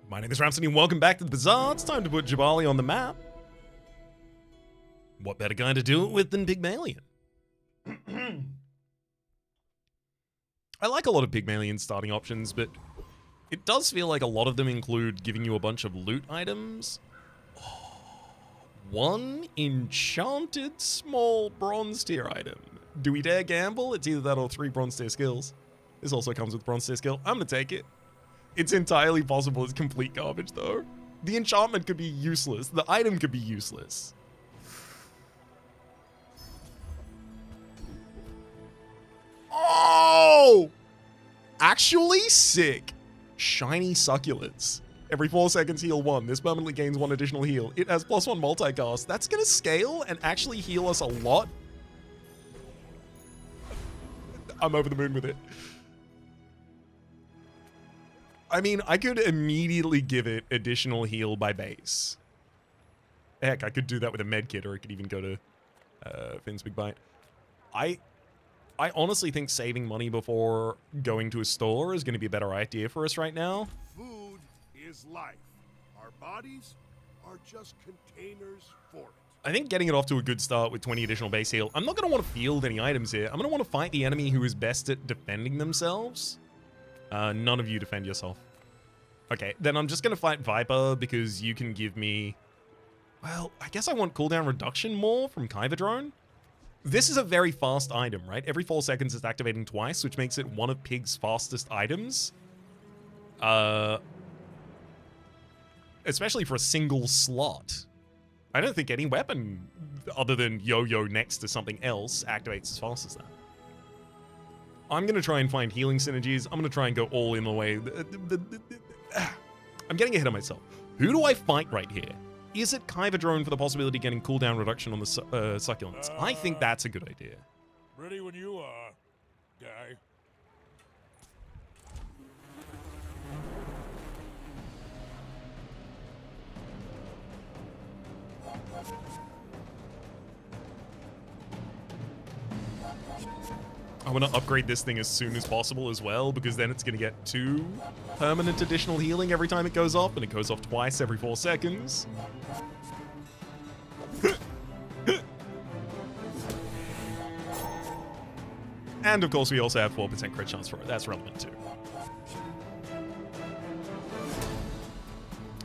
My name is Rhapsody and welcome back to the Bazaar. It's time to put Jabali on the map. What better guy to do it with than Pygmalion? I like a lot of Pygmalion starting options, but it does feel like a lot of them include giving you a bunch of loot items. One enchanted small bronze tier item. Do we dare gamble? It's either that or 3 bronze tier skills. This also comes with bronze tier skill. I'm gonna take it. It's entirely possible it's complete garbage though. The enchantment could be useless. The item could be useless. Oh! Actually sick. Shiny Succulents. Every 4 seconds heal 1. This permanently gains 1 additional heal. It has +1 multicast. That's gonna scale and actually heal us a lot. I'm over the moon with it. I mean, I could immediately give it additional heal by base. Heck, I could do that with a med kit, or I could even go to Finn's Big Bite. I honestly think saving money before going to a store is going to be a better idea for us right now. Food is life. Our bodies are just containers for it. I think getting it off to a good start with 20 additional base heal. I'm not going to want to field any items here. I'm going to want to fight the enemy who is best at defending themselves. None of you defend yourself. Okay, then I'm just going to fight Viper because you can give me... Well, I guess I want cooldown reduction more from Kyber Drone. This is a very fast item, right? Every 4 seconds it's activating twice, which makes it one of Pig's fastest items. Especially for a single slot. I don't think any weapon other than Yo-Yo next to something else activates as fast as that. I'm going to try and find healing synergies. I'm going to try and go all in the way. I'm getting ahead of myself. Who do I fight right here? Is it Kyber Drone for the possibility of getting cooldown reduction on the Succulents? I think that's a good idea. Ready when you are, guy. I want to upgrade this thing as soon as possible as well, because then it's going to get 2 permanent additional healing every time it goes off, and it goes off twice every 4 seconds. And of course we also have 4% crit chance for it. That's relevant too.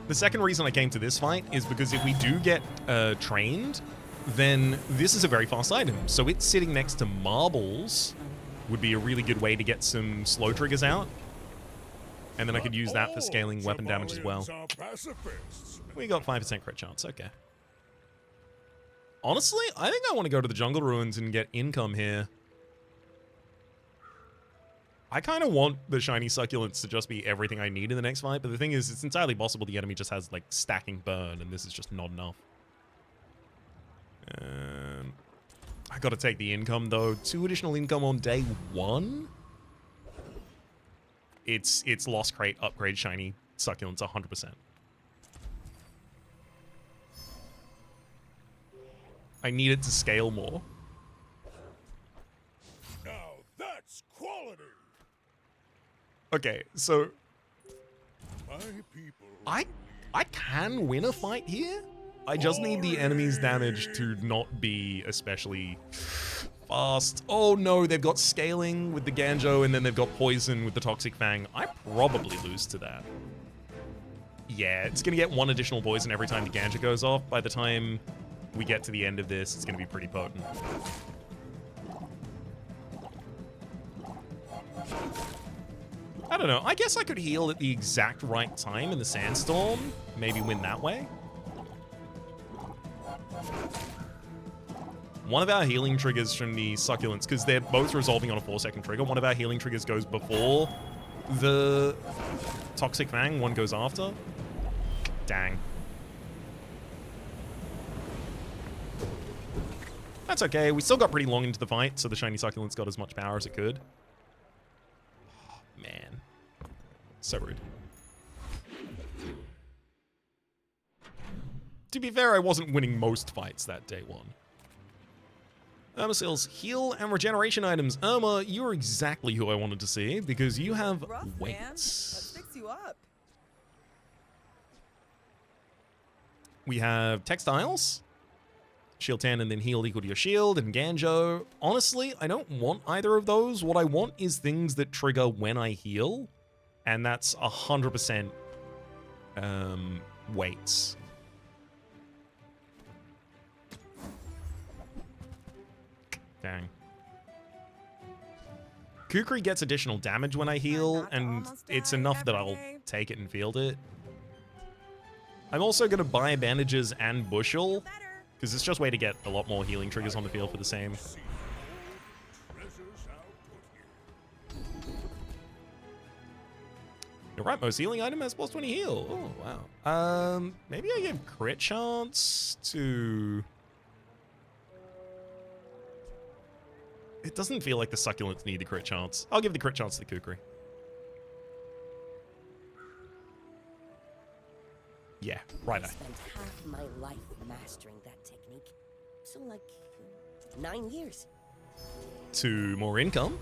The second reason I came to this fight is because if we do get trained, then this is a very fast item. So it's sitting next to marbles would be a really good way to get some slow triggers out. And then I could use that for scaling weapon damage as well. We got 5% crit chance, okay. Honestly, I think I want to go to the jungle ruins and get income here. I kind of want the shiny Succulents to just be everything I need in the next fight, but the thing is, it's entirely possible the enemy just has, like, stacking burn, and this is just not enough. I gotta take the income, though. 2 additional income on day 1? It's Lost Crate upgrade shiny Succulents 100%. I need it to scale more. Now that's quality. Okay, so My people. I can win a fight here. I just need the enemy's damage to not be especially fast. Oh no, they've got scaling with the Ganjo, and then they've got poison with the Toxic Fang. I probably lose to that. Yeah, it's gonna get 1 additional poison every time the Ganjo goes off. By the time we get to the end of this, it's gonna be pretty potent. I don't know. I guess I could heal at the exact right time in the Sandstorm. Maybe win that way. One of our healing triggers from the Succulents, because they're both resolving on a 4-second trigger, one of our healing triggers goes before the Toxic Fang, one goes after. Dang. That's okay. We still got pretty long into the fight, so the shiny Succulents got as much power as it could. Man. So rude. To be fair, I wasn't winning most fights that day 1. Irma sells heal and regeneration items. Irma, you're exactly who I wanted to see because you have Rough, man. weights. Let's fix you up. We have Textiles. Shield 10 and then heal equal to your shield, and Ganjo. Honestly, I don't want either of those. What I want is things that trigger when I heal, and that's 100% weights. Dang. Kukri gets additional damage when I heal, and it's enough that I'll take it and field it. I'm also going to buy bandages and bushel, because it's just a way to get a lot more healing triggers on the field for the same. You're right, most healing item has plus 20 heal. Oh, wow. Maybe I give crit chance to... It doesn't feel like the Succulents need the crit chance. I'll give the crit chance to the Kukri. Yeah, right. I spent half my life mastering that technique. So like 9 years. To more income.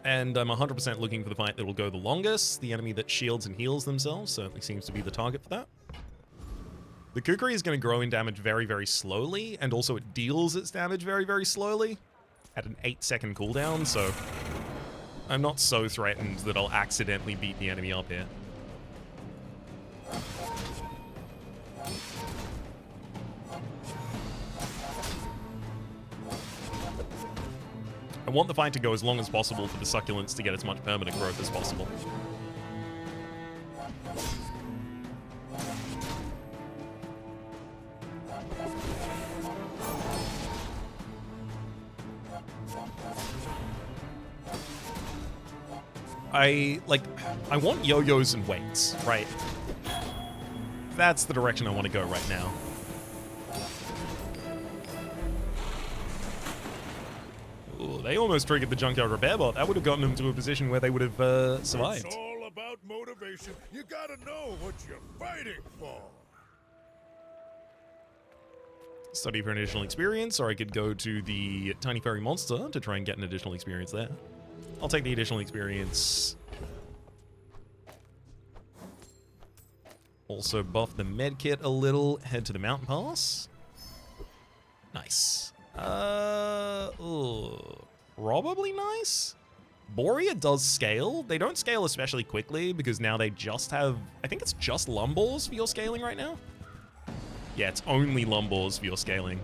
And I'm 100% looking for the fight that will go the longest. The enemy that shields and heals themselves certainly seems to be the target for that. The Kukri is going to grow in damage very, very slowly, and also it deals its damage very, very slowly at an 8-second cooldown, so I'm not so threatened that I'll accidentally beat the enemy up here. I want the fight to go as long as possible for the Succulents to get as much permanent growth as possible. I want yo-yos and weights, right? That's the direction I want to go right now. Ooh, they almost triggered the Junkyard Repair Bot. That would have gotten them to a position where they would have survived. It's all about motivation. You gotta know what you're fighting for. Study for an additional experience, or I could go to the Tiny Fairy Monster to try and get an additional experience there. I'll take the additional experience. Also buff the med kit a little. Head to the mountain pass. Nice. Probably nice. Borea does scale. They don't scale especially quickly because now they just have... I think it's just Lumbors for your scaling right now. Yeah, it's only Lumbors for your scaling.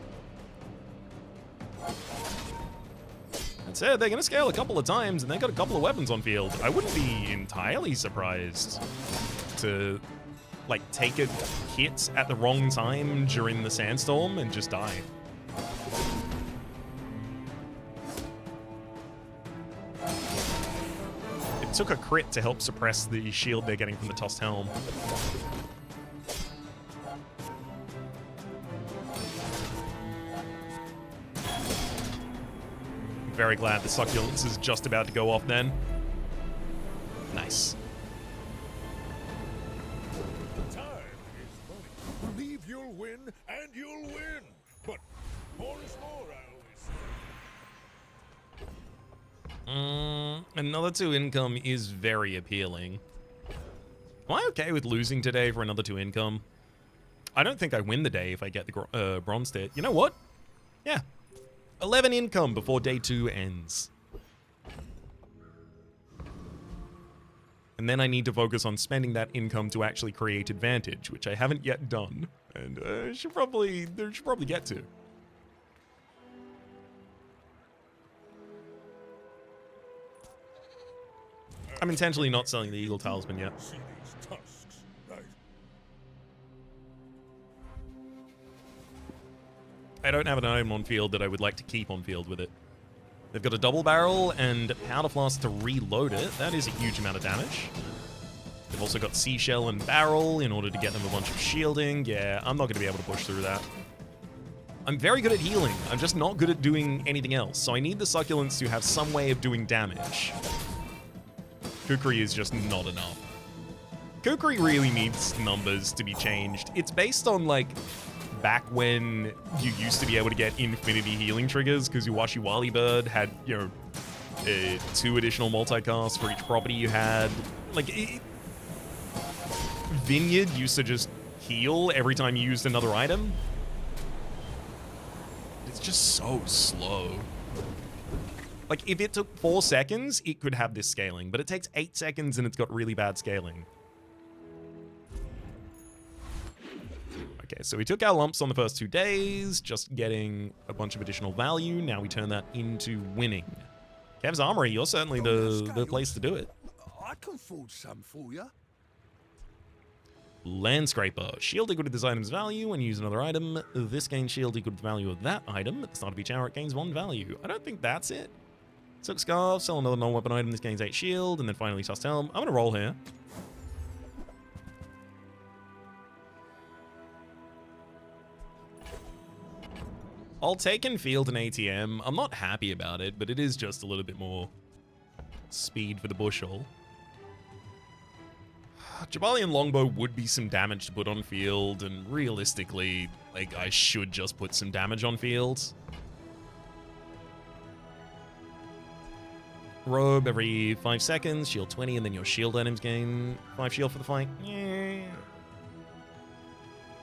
That said, they're going to scale a couple of times, and they got a couple of weapons on field. I wouldn't be entirely surprised to, like, take a hit at the wrong time during the sandstorm and just die. It took a crit to help suppress the shield they're getting from the tossed helm. Very glad the Succulents is just about to go off then. Nice. Time is money. Believe you'll win, and you'll win. But more is more, I always say. Another 2 income is very appealing. Am I okay with losing today for another 2 income? I don't think I win the day if I get the bronze state. You know what? Yeah. 11 income before day 2 ends. And then I need to focus on spending that income to actually create advantage, which I haven't yet done. And should probably get to. I'm intentionally not selling the Eagle Talisman yet. See these tusks, right? I don't have an item on field that I would like to keep on field with it. They've got a double barrel and powder flask to reload it. That is a huge amount of damage. They've also got seashell and barrel in order to get them a bunch of shielding. Yeah, I'm not going to be able to push through that. I'm very good at healing. I'm just not good at doing anything else. So I need the Succulents to have some way of doing damage. Kukri is just not enough. Kukri really needs numbers to be changed. It's based on, like, back when you used to be able to get infinity healing triggers because Uwashi Wali Bird had, you know, 2 additional multicasts for each property you had. Like, Vineyard used to just heal every time you used another item. It's just so slow. Like, if it took 4 seconds, it could have this scaling, but it takes 8 seconds and it's got really bad scaling. Okay, so we took our lumps on the first 2 days, just getting a bunch of additional value. Now we turn that into winning. Kev's Armory, you're certainly the place to do it. I can forge some for you. Landscraper. Shield equal to this item's value when you use another item. This gains shield equal to the value of that item. At the start of each hour, it gains 1 value. I don't think that's it. Silk Scarf, sell another non-weapon item. This gains 8 shield, and then finally Tusked Helm. I'm going to roll here. I'll take and field an ATM. I'm not happy about it, but it is just a little bit more speed for the bushel. Jabalian Longbow would be some damage to put on field, and realistically, like, I should just put some damage on field. Robe every 5 seconds, shield 20, and then your shield items gain 5 shield for the fight. Yeah.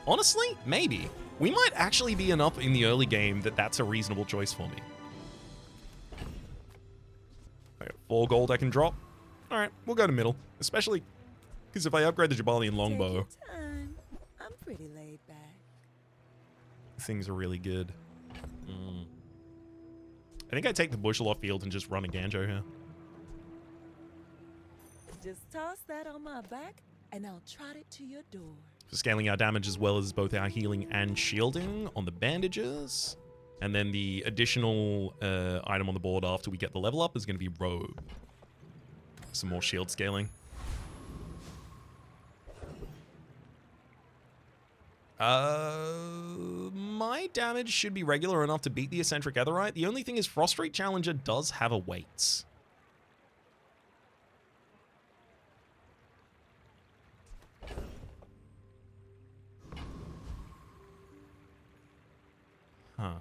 Honestly, maybe. We might actually be enough in the early game that that's a reasonable choice for me. I got 4 gold I can drop. All right, we'll go to middle, especially because if I upgrade the Jabalian Longbow, I'm pretty laid back. things are really good. I think I take the bushel off field and just run a Ganjo here. Just toss that on my back, and I'll trot it to your door. For scaling our damage as well as both our healing and shielding on the bandages. And then the additional item on the board after we get the level up is going to be Robe. Some more shield scaling. My damage should be regular enough to beat the Eccentric Etherite. The only thing is Frost Rate Challenger does have a weight. Huh.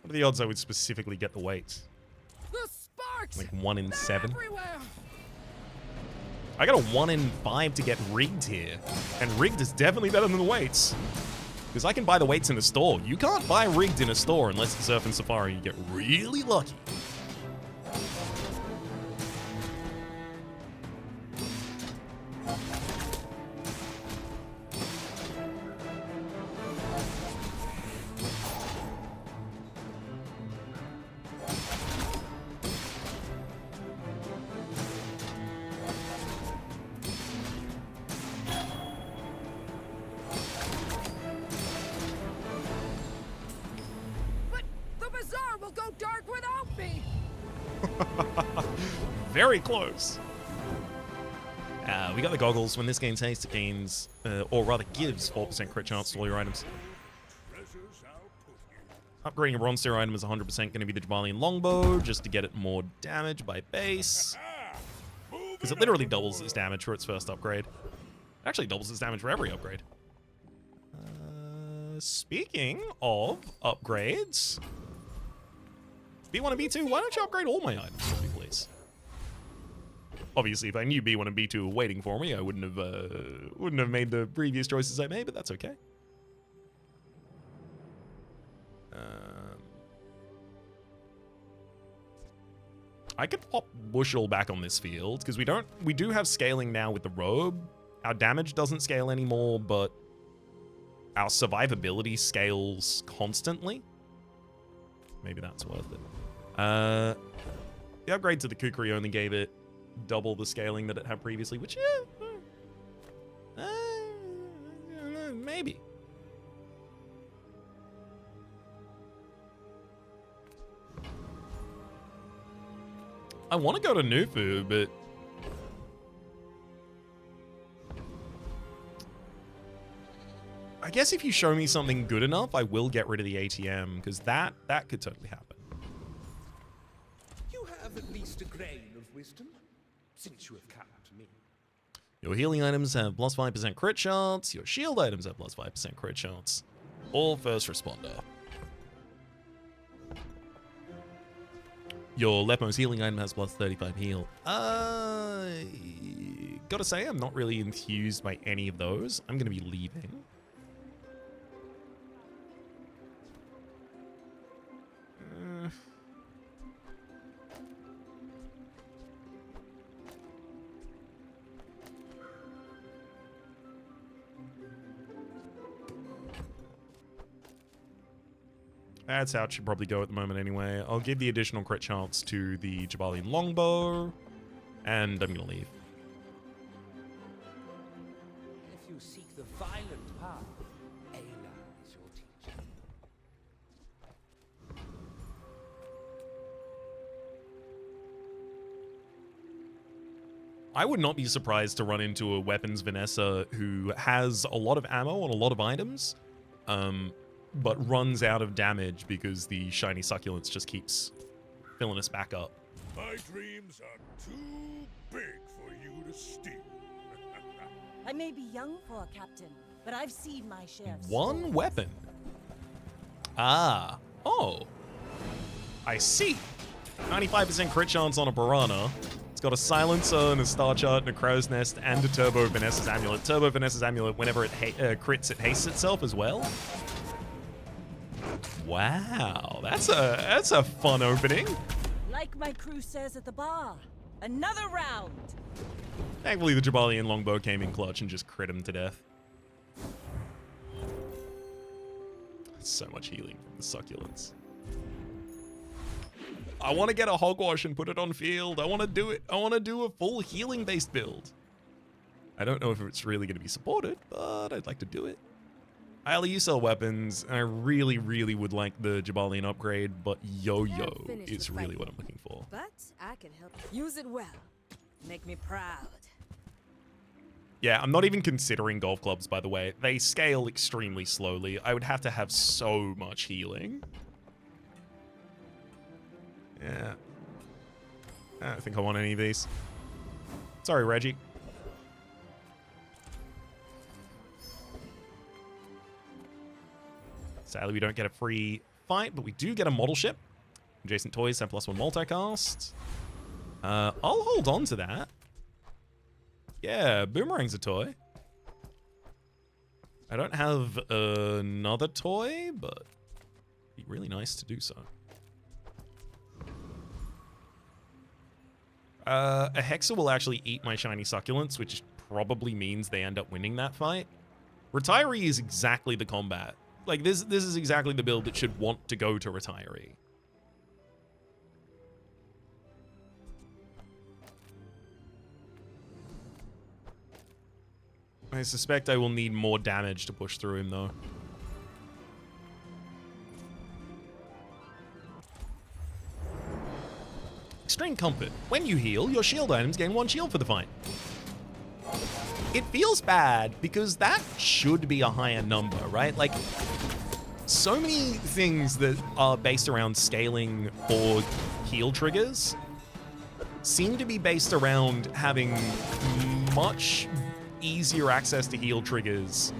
What are the odds I would specifically get the weights? The sparks! Like 1 in 7? Everywhere! I got a 1 in 5 to get rigged here. And rigged is definitely better than the weights. Because I can buy the weights in a store. You can't buy rigged in a store unless it's Surf and Safari. You get really lucky. But the Bazaar will go dark without me! Very close. We got the goggles. When this gains haste, it gains, or rather gives 4% crit chance to all your items. Upgrading a bronze tier item is 100% going to be the Jabalian Longbow, just to get it more damage by base. Because it literally doubles its damage for its first upgrade. It actually doubles its damage for every upgrade. Speaking of upgrades, B1 and B2, why don't you upgrade all my items for me, please? Obviously, if I knew B1 and B2 were waiting for me, I wouldn't have made the previous choices I made, but that's okay. I could pop Bushel back on this field because we do have scaling now with the Robe. Our damage doesn't scale anymore, but our survivability scales constantly. Maybe that's worth it. The upgrade to the Kukri only gave it double the scaling that it had previously, which maybe. I want to go to Nufu, but I guess if you show me something good enough, I will get rid of the ATM, because that could totally happen. You have at least a grain of wisdom, since you have come to me. Your healing items have plus 5% crit chance. Your shield items have plus 5% crit chance. All first responder. Your leftmost healing item has plus 35 heal. Gotta say, I'm not really enthused by any of those. I'm gonna be leaving. That's how it should probably go at the moment anyway. I'll give the additional crit chance to the Jabalian longbow, and I'm gonna leave. If you seek the violent path, Ayla is your teacher. I would not be surprised to run into a weapons Vanessa who has a lot of ammo and a lot of items, but runs out of damage because the shiny Succulents just keeps filling us back up. My dreams are too big for you to steal. I may be young for a captain, but I've seen my share of One stories. weapon. Ah. Oh. I see. 95% crit chance on a Piranha. It's got a silencer and a star chart and a crow's nest and a turbo Vanessa's amulet. Turbo Vanessa's amulet, whenever it crits, it hastes itself as well. Wow, that's a fun opening. Like my crew says at the bar, another round. Thankfully, the Jabalian longbow came in clutch and just crit him to death. So much healing from the Succulents. I want to get a hogwash and put it on field. I want to do it. I want to do a full healing-based build. I don't know if it's really going to be supported, but I'd like to do it. Ayla, you sell weapons, and I really, really would like the Jabalian upgrade, but Yo-Yo is really what I'm looking for. But I can help. Use it well. Make me proud. Yeah, I'm not even considering golf clubs, by the way. They scale extremely slowly. I would have to have so much healing. Yeah. I don't think I want any of these. Sorry, Reggie. Sadly, we don't get a free fight, but we do get a model ship. Adjacent toys have +1 multicast. I'll hold on to that. Yeah, Boomerang's a toy. I don't have another toy, but it'd be really nice to do so. A Hexa will actually eat my shiny Succulents, which probably means they end up winning that fight. Retiree is exactly the combat. Like, this is exactly the build that should want to go to Retiree. I suspect I will need more damage to push through him, though. Extreme Comfort. When you heal, your shield items gain 1 shield for the fight. It feels bad because that should be a higher number, right? Like, so many things that are based around scaling or heal triggers seem to be based around having much easier access to heal triggers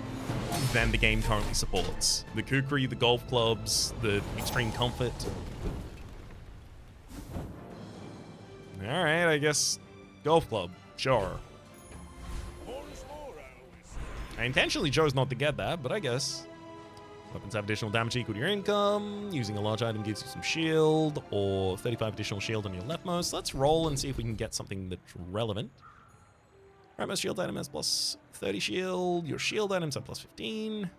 than the game currently supports. The Kukri, the golf clubs, the Extreme Comfort. Alright, I guess golf club. Sure. Once more, I intentionally chose not to get that, but I guess. Weapons have additional damage equal to your income. Using a large item gives you some shield, or 35 additional shield on your leftmost. Let's roll and see if we can get something that's relevant. Rightmost shield item has plus 30 shield. Your shield items have plus 15.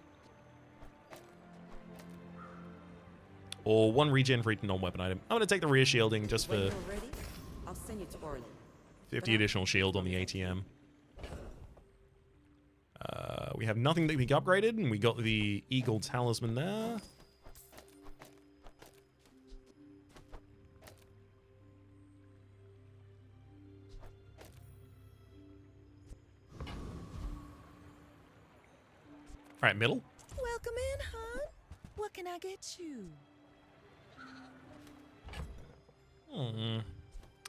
Or 1 regen for each non-weapon item. I'm going to take the rear shielding just for When you're ready, I'll send you to Orlin. 50 additional shield on the ATM. We have nothing that we upgraded, and we got the Eagle Talisman there. All right, middle. Welcome in, hon. What can I get you?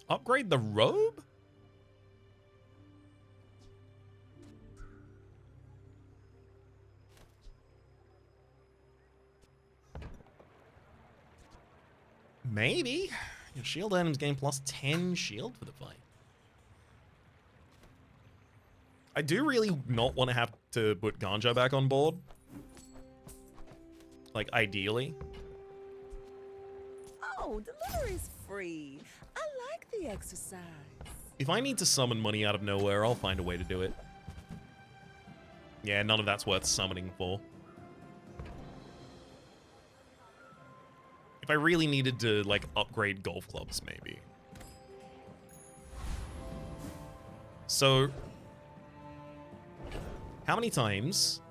Upgrade the robe? Maybe. Your shield items gain plus 10 shield for the fight. I do really not want to have to put Ganja back on board. Like, ideally. Oh, delivery's free. I like the exercise. If I need to summon money out of nowhere, I'll find a way to do it. Yeah, none of that's worth summoning for. If I really needed to, like, upgrade golf clubs, maybe. So, how many times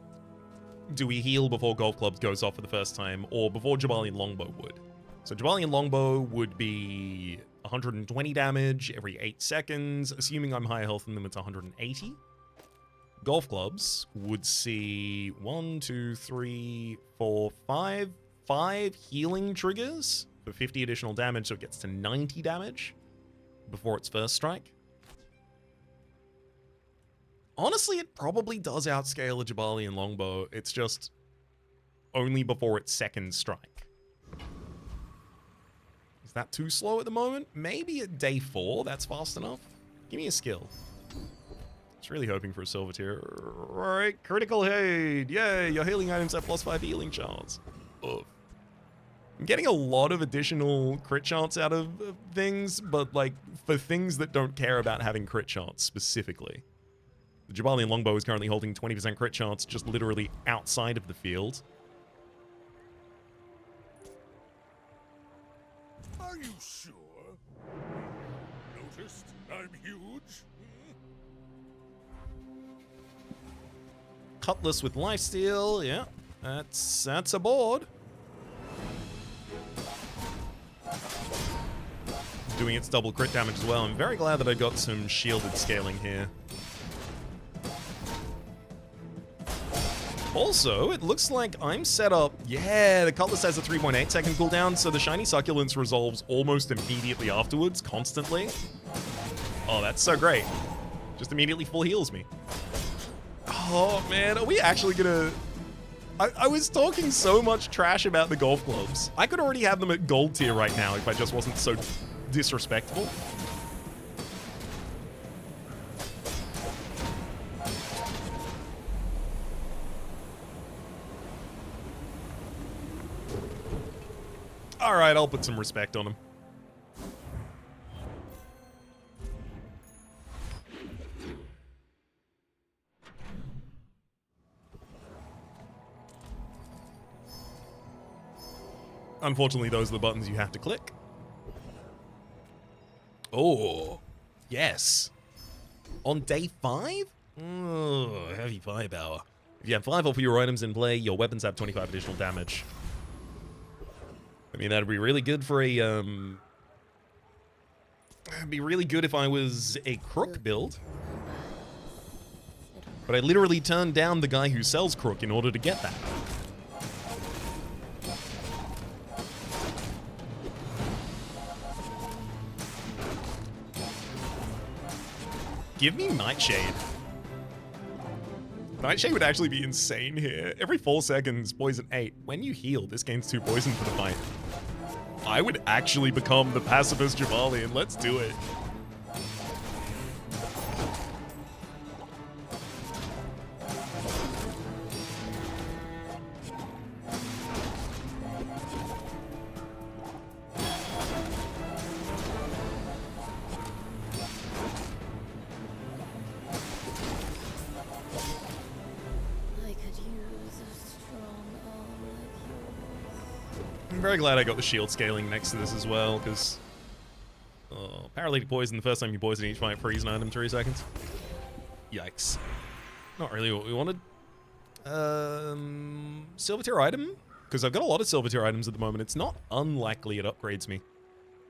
do we heal before golf clubs goes off for the first time, or before Jabalian Longbow would? So Jabalian Longbow would be 120 damage every 8 seconds. Assuming I'm higher health than them, it's 180. Golf clubs would see 1, 2, 3, 4, 5 healing triggers for 50 additional damage, so it gets to 90 damage before its first strike. Honestly, it probably does outscale a Jabalian Longbow. It's just only before its second strike. Is that too slow at the moment? Maybe at day 4, that's fast enough. Give me a skill. It's really hoping for a silver tier. Alright, critical hate. Yay, your healing items have +5 healing chance. Ugh. I'm getting a lot of additional crit chance out of things, but like for things that don't care about having crit chance specifically. The Jabalian Longbow is currently holding 20% crit chance just literally outside of the field. Are you sure? Noticed I'm huge? Cutlass with lifesteal, yeah. That's a board. Doing its double crit damage as well. I'm very glad that I got some shielded scaling here. Also, it looks like I'm set up... Yeah, the Cutlass has a 3.8 second cooldown, so the Shiny Succulents resolves almost immediately afterwards, constantly. Oh, that's so great. Just immediately full heals me. Oh, man, are we actually gonna... I was talking so much trash about the golf clubs. I could already have them at gold tier right now if I just wasn't so disrespectful. All right, I'll put some respect on him. Unfortunately, those are the buttons you have to click. Oh, yes. On day 5? Oh, heavy firepower. If you have 5 or fewer items in play, your weapons have 25 additional damage. I mean, that'd be really good for a, it'd be really good if I was a crook build. But I literally turned down the guy who sells crook in order to get that. Give me Nightshade. Nightshade would actually be insane here. Every 4 seconds, poison 8. When you heal, this gains 2 poison for the fight. I would actually become the pacifist Jabalian. Let's do it. I'm very glad I got the shield scaling next to this as well, because paralytic poison, the first time you poison each fight, freeze an item 3 seconds. Yikes. Not really what we wanted. Silver tier item? Because I've got a lot of silver tier items at the moment. It's not unlikely it upgrades me.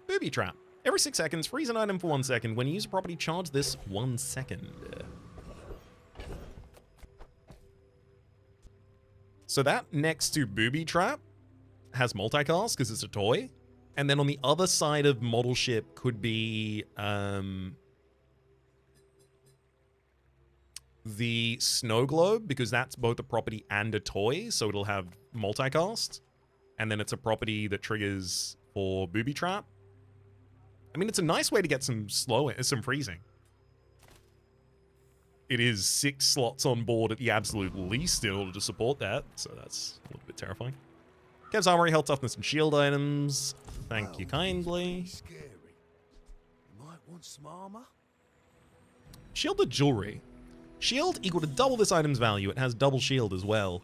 Booby trap. Every 6 seconds, freeze an item for 1 second. When you use a property, charge this 1 second. So that next to booby trap has multicast because it's a toy. And then on the other side of model ship could be the snow globe, because that's both a property and a toy, so it'll have multicast. And then it's a property that triggers for booby trap. I mean, it's a nice way to get some freezing. It is 6 slots on board at the absolute least in order to support that, so that's a little bit terrifying. Kev's armory, health, toughness, and shield items. Thank you kindly. Scary. You might want some armor. Shielded jewelry. Shield equal to double this item's value. It has double shield as well.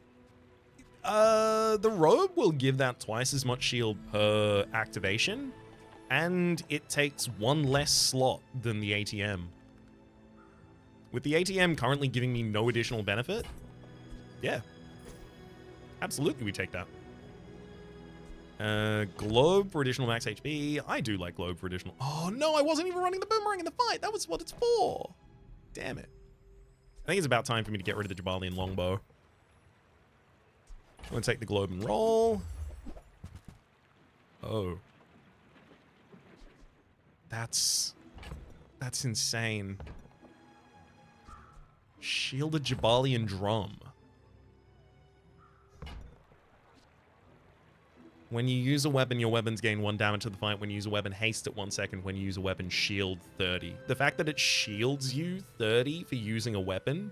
The robe will give that twice as much shield per activation, and it takes 1 less slot than the ATM. With the ATM currently giving me no additional benefit, yeah. Absolutely, we take that. Globe for additional max HP. I do like globe for additional... Oh, no, I wasn't even running the boomerang in the fight. That was what it's for. Damn it. I think it's about time for me to get rid of the Jabalian longbow. I'm going to take the globe and roll. Oh. That's insane. Shielded Jabalian drum. When you use a weapon, your weapons gain 1 damage to the fight. When you use a weapon, haste at 1 second. When you use a weapon, shield 30. The fact that it shields you 30 for using a weapon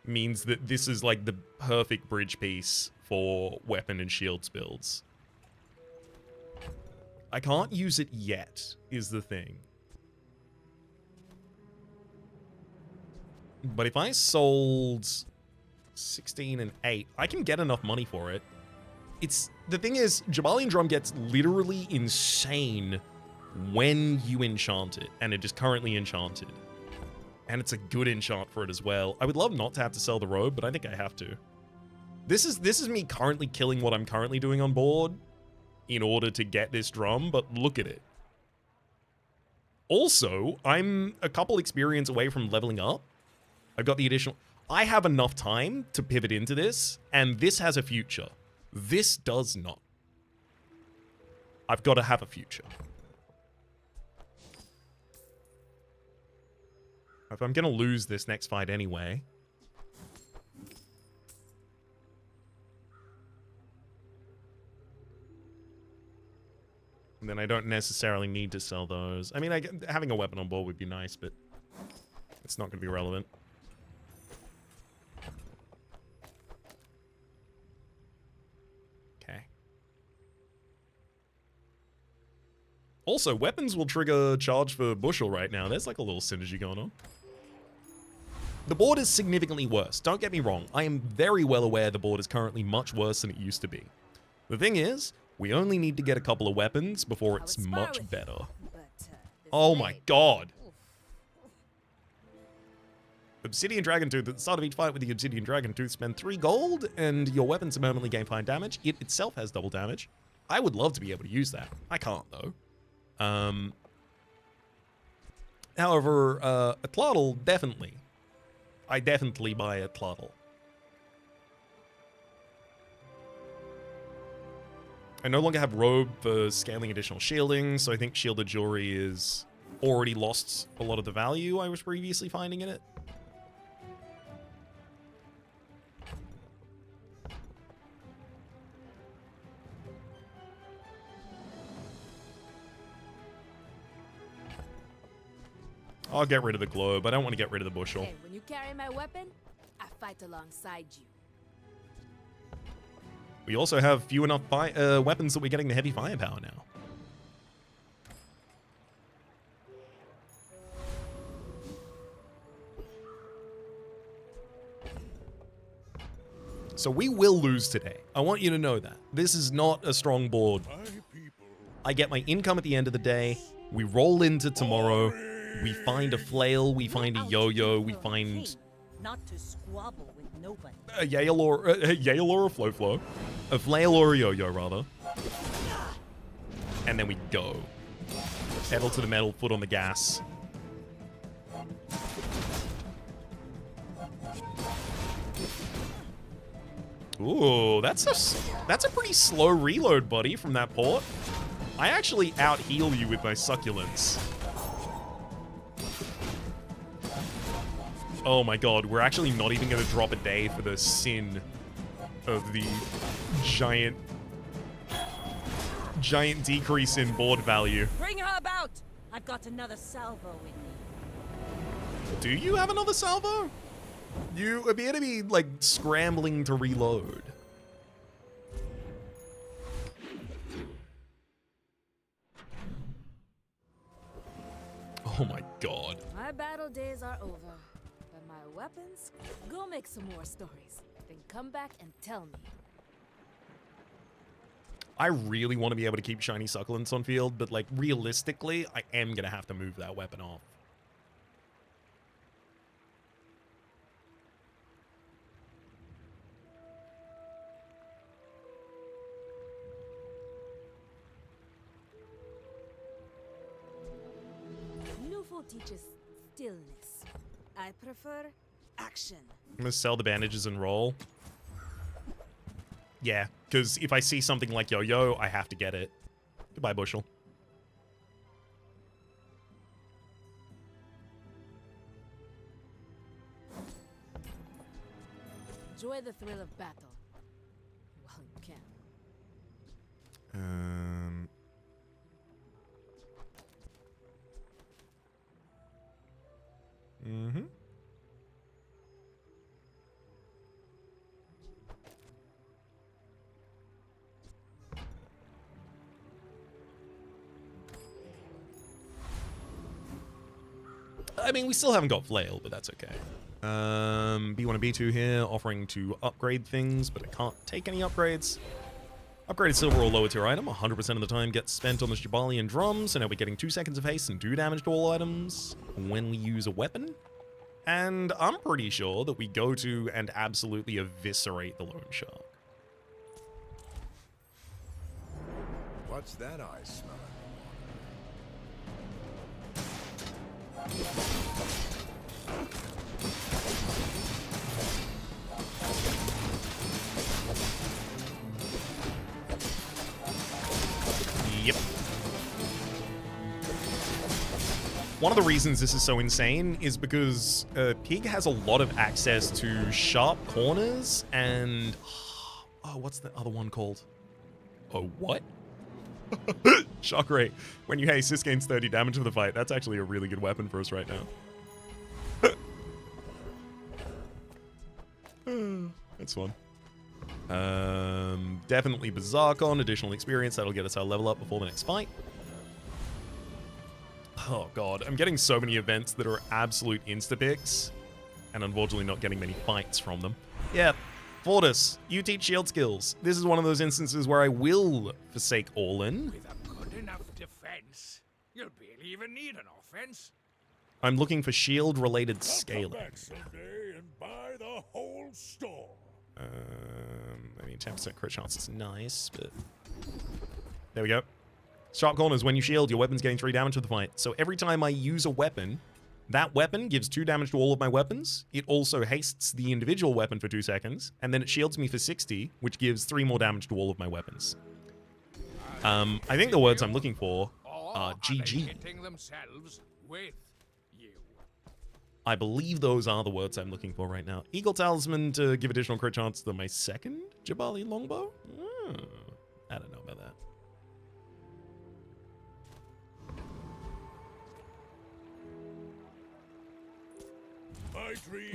means that this is like the perfect bridge piece for weapon and shields builds. I can't use it yet, is the thing. But if I sold 16 and 8, I can get enough money for it. The thing is, Jabalian Drum gets literally insane when you enchant it, and it is currently enchanted. And it's a good enchant for it as well. I would love not to have to sell the robe, but I think I have to. This is me currently killing what I'm currently doing on board in order to get this drum, but look at it. Also, I'm a couple experience away from leveling up. I've got the additional... I have enough time to pivot into this, and this has a future. This does not. I've got to have a future. If I'm going to lose this next fight anyway... then I don't necessarily need to sell those. I mean, having a weapon on board would be nice, but it's not going to be relevant. Okay. Also, weapons will trigger charge for bushel right now. There's like a little synergy going on. The board is significantly worse. Don't get me wrong. I am very well aware the board is currently much worse than it used to be. The thing is, we only need to get a couple of weapons before it's much better. Oh my god. Obsidian Dragon Tooth. At the start of each fight with the Obsidian Dragon Tooth, spend 3 gold, and your weapons permanently gain 5 damage. It itself has double damage. I would love to be able to use that. I can't, though. However, a Tloddle, definitely. I definitely buy a Tloddle. I no longer have robe for scaling additional shielding, so I think shielded jewelry is already lost a lot of the value I was previously finding in it. I'll get rid of the globe. I don't want to get rid of the bushel. Hey, when you carry my weapon, I fight alongside you. We also have few enough weapons that we're getting the heavy firepower now. So we will lose today. I want you to know that. This is not a strong board. I get my income at the end of the day. We roll into tomorrow. We find a flail. We find a yo-yo. We find... Not to squabble with nobody. A Yale or a Flo-Flo. A flail or a yo-yo, rather. And then we go. Pedal to the metal, foot on the gas. Ooh, that's a pretty slow reload, buddy, from that port. I actually out-heal you with my succulents. Oh my god, we're actually not even going to drop a day for the sin of the giant decrease in board value. Bring her about! I've got another salvo in me. Do you have another salvo? You appear to be, like, scrambling to reload. Oh my god. My battle days are over. But my weapons? Go make some more stories. Then come back and tell me. I really want to be able to keep shiny succulents on field, but, like, realistically, I am going to have to move that weapon off. Teaches stillness. I prefer action. I'm going to sell the bandages and roll. Yeah, because if I see something like Yo-Yo, I have to get it. Goodbye, Bushel. Enjoy the thrill of battle. While you can. Mm-hmm. I mean, we still haven't got Flail, but that's okay. B1 and B2 here, offering to upgrade things, but I can't take any upgrades. Upgraded silver or lower tier item, 100% of the time gets spent on the Jabalian drum, so now we're getting 2 seconds of haste and 2 damage to all items when we use a weapon. And I'm pretty sure that we go to and absolutely eviscerate the loan shark. What's that I smell? Yep. One of the reasons this is so insane is because Pig has a lot of access to sharp corners and... Oh, what's the other one called? Oh, what? Shock Ray. When you haste, this gains 30 damage for the fight. That's actually a really good weapon for us right now. That's fun. Definitely Bazaar con, additional experience. That'll get us our level up before the next fight. Oh god, I'm getting so many events that are absolute insta-picks, and unfortunately not getting many fights from them. Yeah, Fortis, you teach shield skills. This is one of those instances where I will forsake all-in. With a good enough defense, you'll barely even need an offense. I'm looking for shield-related I'll scaling. come back someday and buy the whole store. I mean, 10% crit chance is nice, but... There we go. Sharp corners, when you shield, your weapon's getting 3 damage to the fight. So every time I use a weapon, that weapon gives 2 damage to all of my weapons. It also hastes the individual weapon for 2 seconds, and then it shields me for 60, which gives 3 more damage to all of my weapons. I think the words I'm looking for are GG. Hitting themselves with you. I believe those are the words I'm looking for right now. Eagle Talisman to give additional crit chance to my second Jabali longbow? I don't know about that.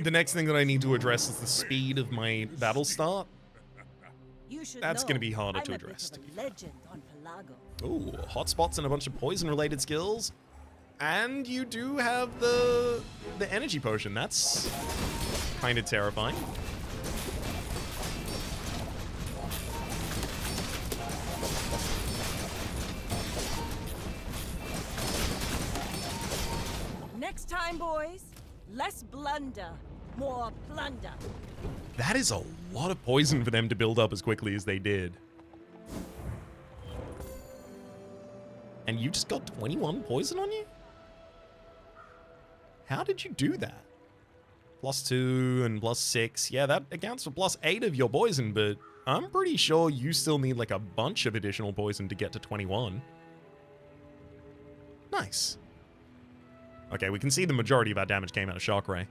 The next thing that I need to address is the speed of my battle start. You should That's know, gonna be harder I'm to a bit address, of to a be fair. legend on Pelago. Ooh, hotspots and a bunch of poison-related skills. And you do have the energy potion. That's kind of terrifying. Next time, boys, less blunder, more plunder. That is a lot of poison for them to build up as quickly as they did. And you just got 21 poison on you? How did you do that? +2 and +6. Yeah, that accounts for +8 of your poison, but I'm pretty sure you still need like a bunch of additional poison to get to 21. Nice. Okay, we can see the majority of our damage came out of Shock Ray.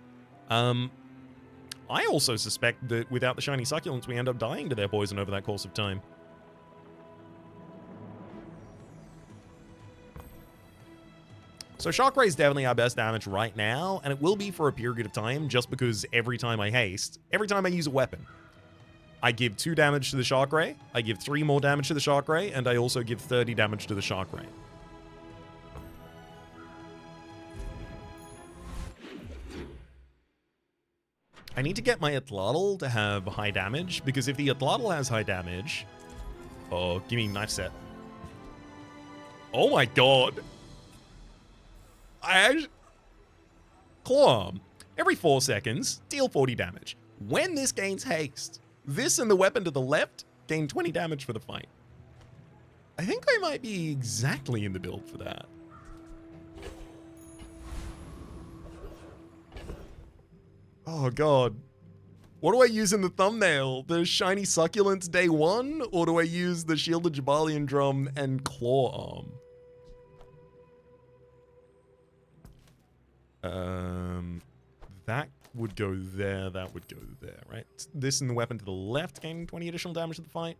I also suspect that without the shiny succulents, we end up dying to their poison over that course of time. So Shock Ray is definitely our best damage right now, and it will be for a period of time just because every time I haste, every time I use a weapon, I give 2 damage to the Shock Ray, I give 3 more damage to the Shock Ray, and I also give 30 damage to the Shock Ray. I need to get my Atlatl to have high damage, because if the Atlatl has high damage... Oh, give me knife set. Oh my god! Claw Arm. Every 4 seconds, deal 40 damage. When this gains haste, this and the weapon to the left gain 20 damage for the fight. I think I might be exactly in the build for that. Oh god. What do I use in the thumbnail? The shiny Succulents day 1? Or do I use the Shielded Jabalian Drum and Claw Arm? That would go there, that would go there, right? This and the weapon to the left gaining 20 additional damage to the fight.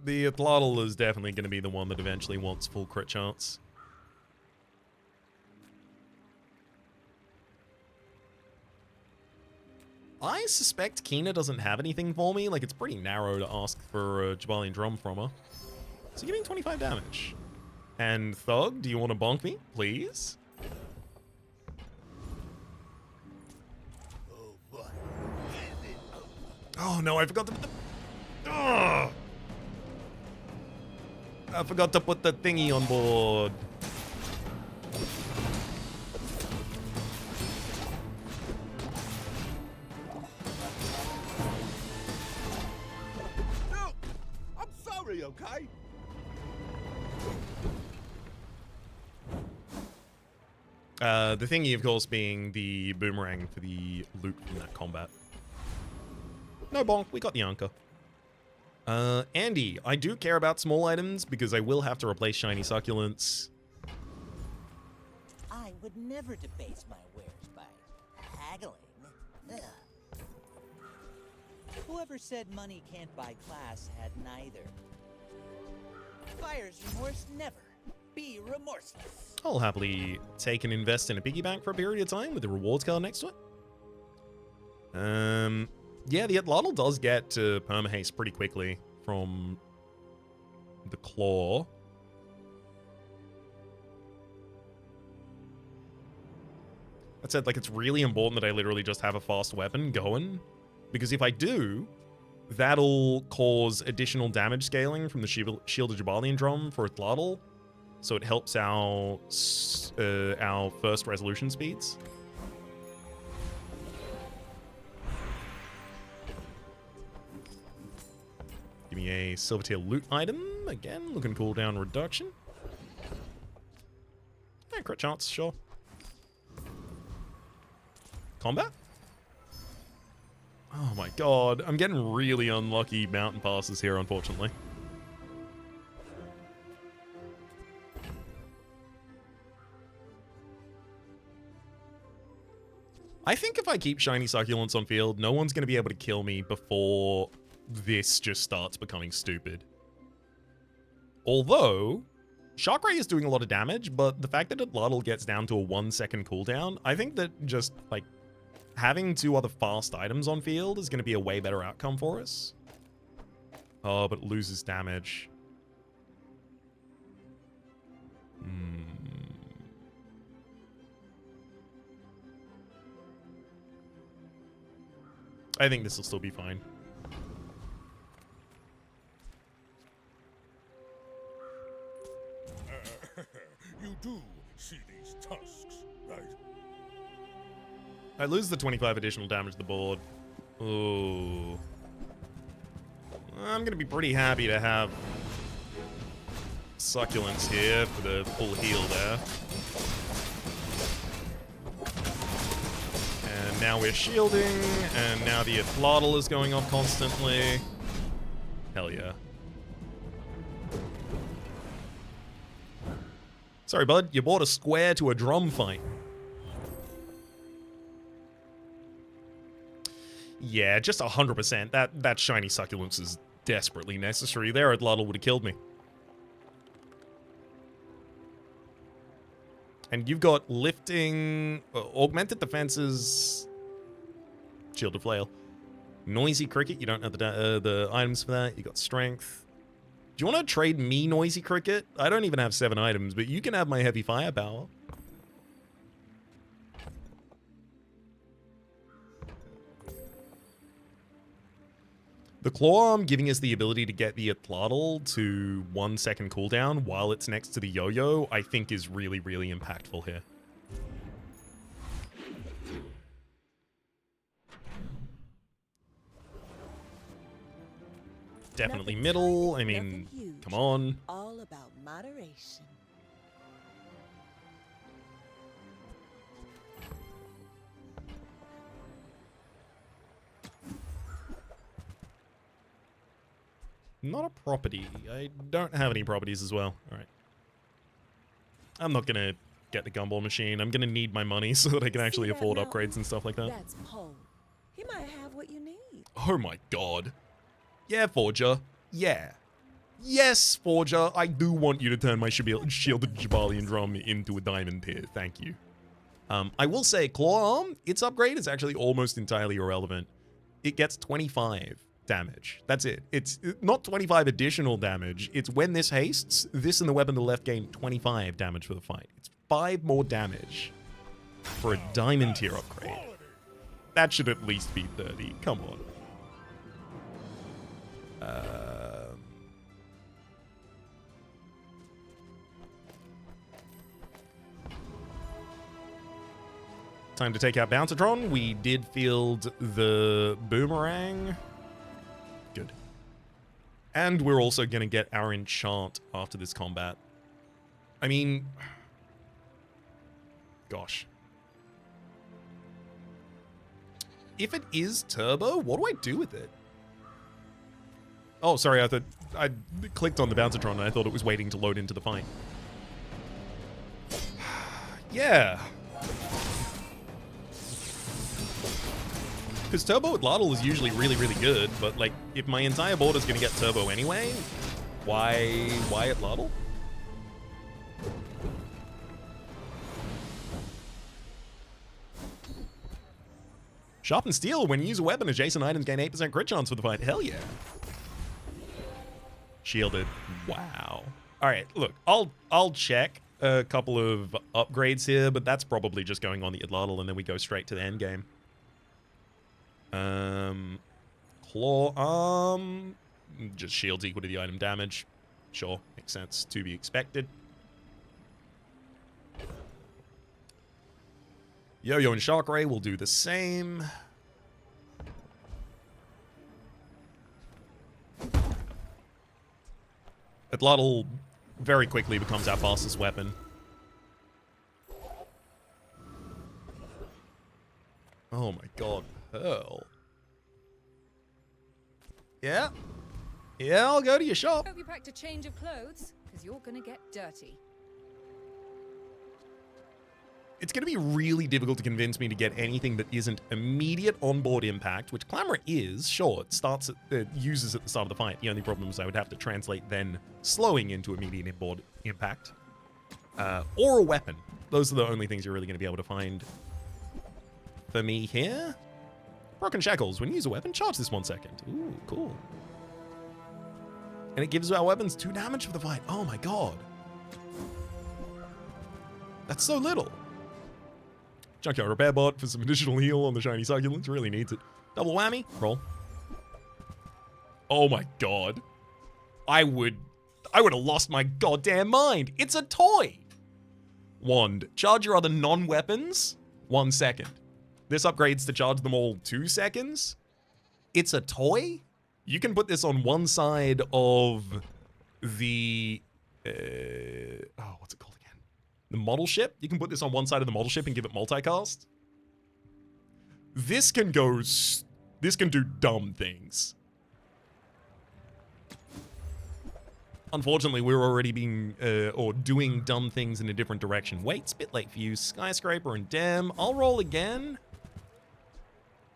The Atlatl is definitely going to be the one that eventually wants full crit chance. I suspect Kina doesn't have anything for me. Like, it's pretty narrow to ask for a Jabalian Drum from her. So give me 25 damage. And Thug, do you want to bonk me, please? Oh no, I forgot to put the... Ugh! I forgot to put the thingy on board. No! I'm sorry, okay? The thingy, of course, being the boomerang for the loot from that combat. No bonk, we got the anchor. Andy, I do care about small items because I will have to replace shiny Succulents. I would never debase my wares by haggling. Ugh. Whoever said money can't buy class had neither. Buyer's remorse never. Be remorseless. I'll happily take and invest in a piggy bank for a period of time with the rewards card next to it. Yeah, the Atlatl does get to permahaste pretty quickly from the claw. That said, like, it's really important that I literally just have a fast weapon going, because if I do, that'll cause additional damage scaling from the Shielded Jabalian Drum for Atlatl, so it helps our first resolution speeds. Give me a Silvertail loot item. Again, looking cooldown reduction. Yeah, crit chance, sure. Combat? Oh my god, I'm getting really unlucky mountain passes here, unfortunately. I think if I keep shiny Succulents on field, no one's going to be able to kill me before this just starts becoming stupid. Although, Shock Ray is doing a lot of damage, but the fact that Atlatl gets down to a 1-second cooldown, I think that just, like, having 2 other fast items on field is going to be a way better outcome for us. Oh, but it loses damage. I think this will still be fine. You do see these tusks, right? I lose the 25 additional damage to the board. Ooh. I'm going to be pretty happy to have Succulents here for the full heal there. And now we're shielding, and now the Atlatl is going off constantly. Hell yeah. Sorry, bud. You bought a square to a drum fight. Yeah, just 100%. That shiny Succulents is desperately necessary. There, Autobattler would have killed me. And you've got lifting, augmented defenses, shielded flail, noisy cricket. You don't have the items for that. You got strength. Do you want to trade me noisy cricket? I don't even have 7 items, but you can have my heavy firepower. The claw arm giving us the ability to get the Autobattler to 1 second cooldown while it's next to the yo-yo, I think is really, really impactful here. Definitely Nothing middle. tiny, I mean, nothing huge. come on. All about moderation. Not a property. I don't have any properties as well. All right. I'm not going to get the gumball machine. I'm going to need my money so that I can actually See that afford mountain? upgrades and stuff like that. That's Poe. He might have what you need. Oh my god. Yeah, Forger. Yeah. Yes, Forger. I do want you to turn my shielded Jabalian drum into a diamond tier. Thank you. I will say, Claw Arm, its upgrade is actually almost entirely irrelevant. It gets 25 damage. That's it. It's not 25 additional damage. It's when this hastes, this and the weapon to the left gain 25 damage for the fight. It's 5 more damage for a diamond tier upgrade. That should at least be 30. Come on. Time to take out Bouncertron. We did field the Boomerang. Good. And we're also going to get our enchant after this combat. I mean... Gosh. If it is turbo, what do I do with it? Oh, sorry, I thought I clicked on the Bouncertron and I thought it was waiting to load into the fight. Yeah. Because turbo with Lardle is usually really, really good, but like, if my entire board is going to get turbo anyway, why at Lardle? Sharpened Steel, when you use a weapon, adjacent items gain 8% crit chance for the fight. Hell yeah. Shielded. Wow. All right, look, I'll check a couple of upgrades here, but that's probably just going on the Lardle, and then we go straight to the end game. Claw Arm. Just shields equal to the item damage. Sure, makes sense. To be expected. Yo-Yo and Shark Ray will do the same. Autobattler very quickly becomes our fastest weapon. Oh my god, Pearl. Yeah? Yeah, I'll go to your shop. Hope you packed a change of clothes, because you're gonna get dirty. It's going to be really difficult to convince me to get anything that isn't immediate onboard impact, which Clamor is. Sure, it starts at, uses at the start of the fight. The only problem is I would have to translate then slowing into immediate onboard impact. Or a weapon. Those are the only things you're really going to be able to find for me here. Broken Shackles. When you use a weapon, charge this 1 second. Ooh, cool. And it gives our weapons 2 damage for the fight. Oh my god. That's so little. Junkyard Repair Bot for some additional heal on the shiny Succulents. Really needs it. Double whammy. Roll. Oh my god. I would have lost my goddamn mind. It's a toy. Wand. Charge your other non-weapons. 1 second. This upgrades to charge them all 2 seconds. It's a toy? You can put this on one side of the... what's it called again? The model ship. You can put this on one side of the model ship and give it multicast. This can go... This can do dumb things. Unfortunately, we're already being... or doing dumb things in a different direction. Wait, it's a bit late for you. Skyscraper and Dem. I'll roll again.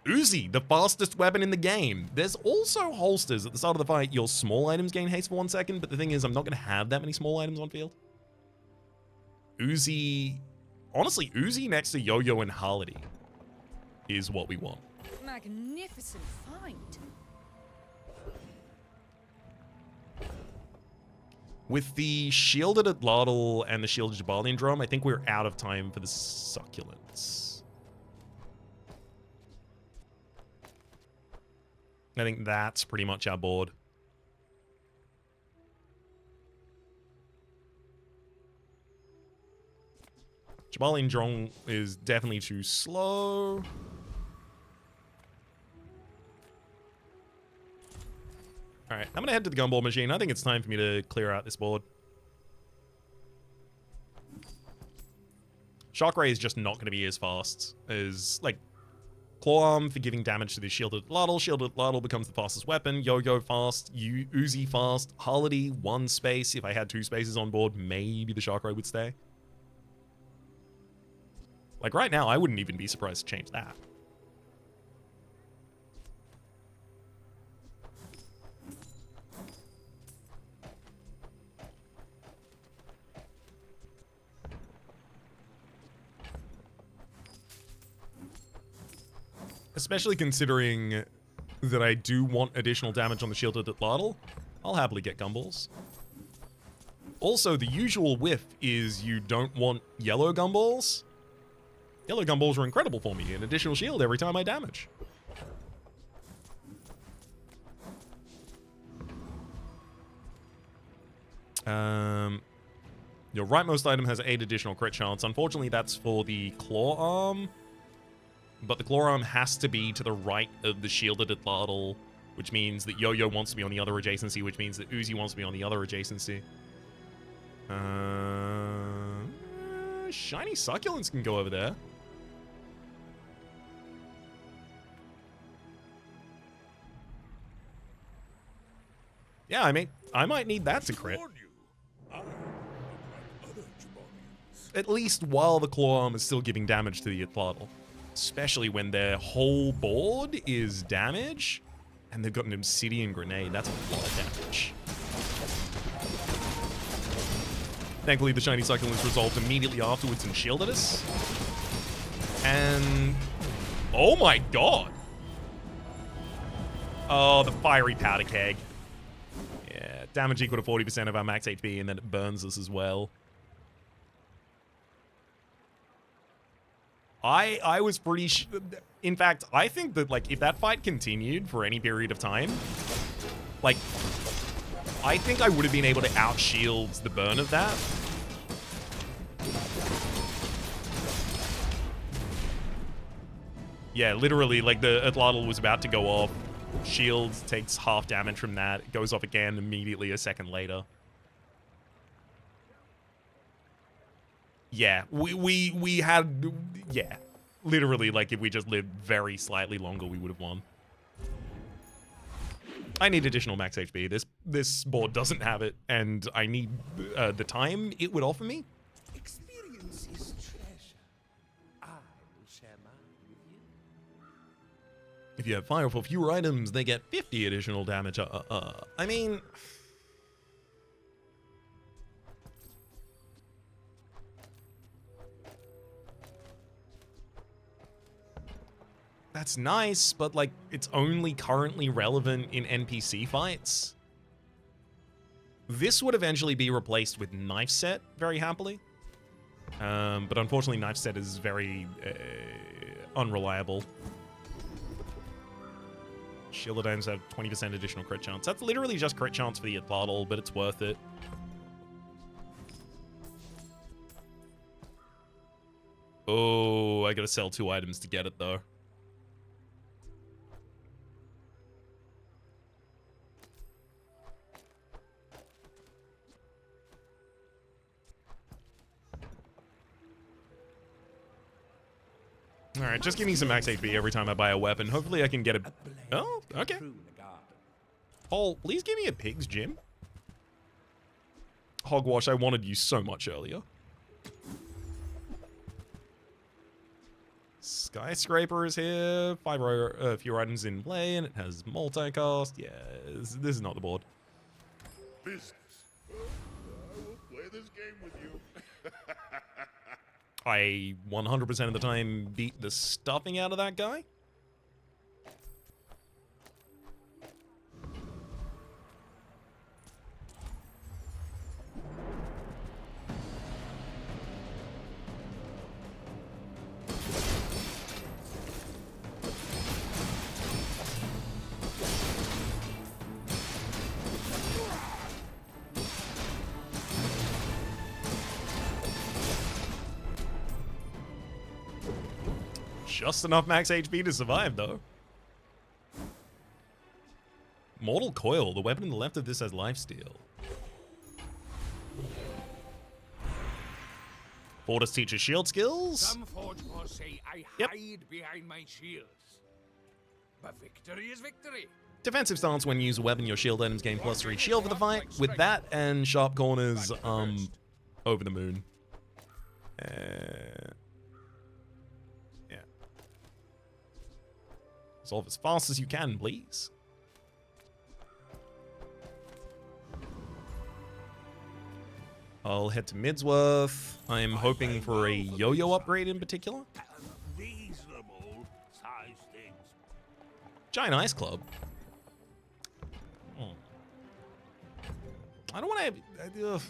Uzi, the fastest weapon in the game. There's also holsters. At the start of the fight, your small items gain haste for 1 second, but the thing is, I'm not going to have that many small items on field. Uzi... Honestly, Uzi next to Yo-Yo and Harley is what we want. Magnificent find. With the shielded Atlatl and the shielded Jabalian drum, I think we're out of time for the Succulents. I think that's pretty much our board. Jabalian drum is definitely too slow. Alright, I'm gonna head to the gumball machine. I think it's time for me to clear out this board. Shockray is just not gonna be as fast as, like, Claw Arm for giving damage to the shielded Atlatl. Shielded Atlatl becomes the fastest weapon. Yo-Yo fast. Uzi fast. Harley 1 space. If I had 2 spaces on board, maybe the Shockray would stay. Like, right now, I wouldn't even be surprised to change that. Especially considering that I do want additional damage on the shielded Atlatl, I'll happily get gumballs. Also, the usual whiff is you don't want yellow gumballs. Yellow gumballs are incredible for me, an additional shield every time I damage. Your rightmost item has 8 additional crit chance. Unfortunately, that's for the Claw Arm. But the Claw Arm has to be to the right of the shielded Atlatl, which means that Yo-Yo wants to be on the other adjacency, which means that Uzi wants to be on the other adjacency. Shiny Succulents can go over there. Yeah, I mean, I might need that to crit. At least while the Claw Arm is still giving damage to the Atlatl. Especially when their whole board is damage, and they've got an Obsidian Grenade. That's a lot of damage. Thankfully, the Shiny Succulents resolved immediately afterwards and shielded us. And... oh my god! Oh, the Fiery Powder Keg. Yeah, damage equal to 40% of our max HP, and then it burns us as well. I was pretty in fact, I think that, like, if that fight continued for any period of time, like, I think I would have been able to outshield the burn of that. Yeah, literally, like, the Atlatl was about to go off. Shield takes half damage from that. It goes off again immediately a second later. Yeah, we had, yeah, literally, like, if we just lived very slightly longer, we would have won. I need additional max HP. This board doesn't have it, and I need the time it would offer me. Experience is treasure. I will share mine with you. If you have fire for fewer items, they get 50 additional damage. I mean... that's nice, but, like, it's only currently relevant in NPC fights. This would eventually be replaced with Knife Set very happily. But unfortunately, Knife Set is very unreliable. Shielded items have 20% additional crit chance. That's literally just crit chance for the Atlatl, but it's worth it. Oh, I gotta sell 2 items to get it, though. Alright, just give me some max HP every time I buy a weapon. Hopefully I can get a... oh, okay. Paul, please give me a pig's gym. Hogwash, I wanted you so much earlier. Skyscraper is here. 5 fewer items in play, and it has multicast. Yeah, this is not the board. Business. I will play this game with you. I 100% of the time beat the stuffing out of that guy. Just enough max HP to survive, though. Mortal Coil. The weapon on the left of this has lifesteal. Fortis teaches shield skills. Some forge boss say I hide behind my shields. But victory is victory. Defensive stance. When you use a weapon, your shield items gain +3 shield for the fight. With that and sharp corners, over the moon. Yeah. Solve as fast as you can, please. I'll head to Midsworth. I'm hoping for a yo-yo upgrade in particular. Reasonable size things. Giant Ice Club. I don't want to...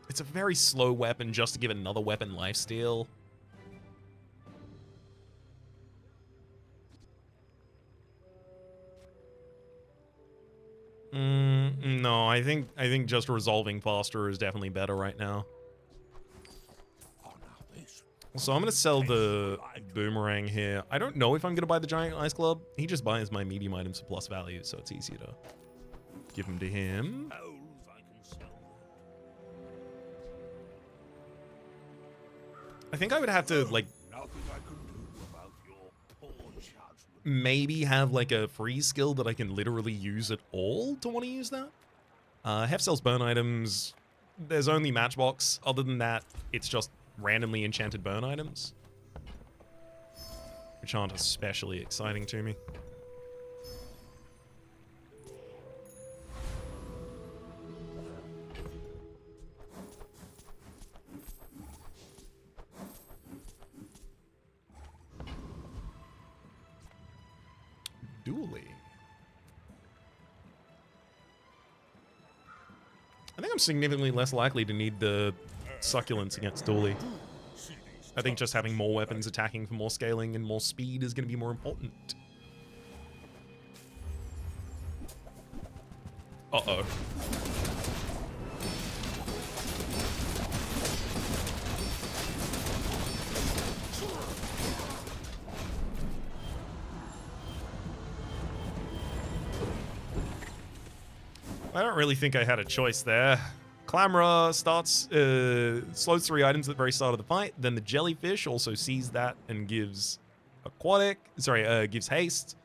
It's a very slow weapon just to give another weapon lifesteal. No, I think just resolving faster is definitely better right now. So I'm going to sell the boomerang here. I don't know if I'm going to buy the Giant Ice Club. He just buys my medium items for plus value, so it's easier to give them to him. I think I would have to, like, maybe have, like, a free skill that I can literally use at all to want to use that. Hef sells burn items. There's only Matchbox. Other than that, it's just randomly enchanted burn items, which aren't especially exciting to me. Dually. I think I'm significantly less likely to need the Succulents against Dually. I think just having more weapons attacking for more scaling and more speed is going to be more important. Uh-oh. I don't really think I had a choice there. Clamora starts, slows 3 items at the very start of the fight. Then the jellyfish also sees that and gives gives haste.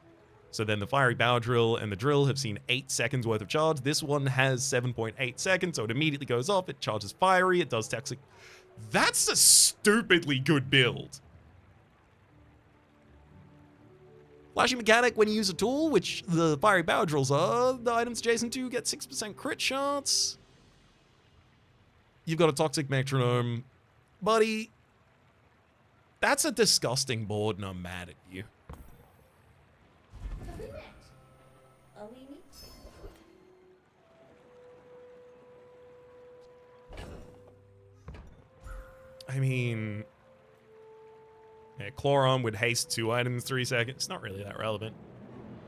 So then the fiery bow drill and the drill have seen 8 seconds worth of charge. This one has 7.8 seconds, so it immediately goes off. It charges fiery. It does toxic. That's a stupidly good build. Flashy mechanic: when you use a tool, which the fiery bow drills are, the items adjacent to get 6% crit shots. You've got a toxic metronome. Buddy, that's a disgusting board and I'm mad at you. I mean, yeah, Chloron would haste 2 items 3 seconds. It's not really that relevant.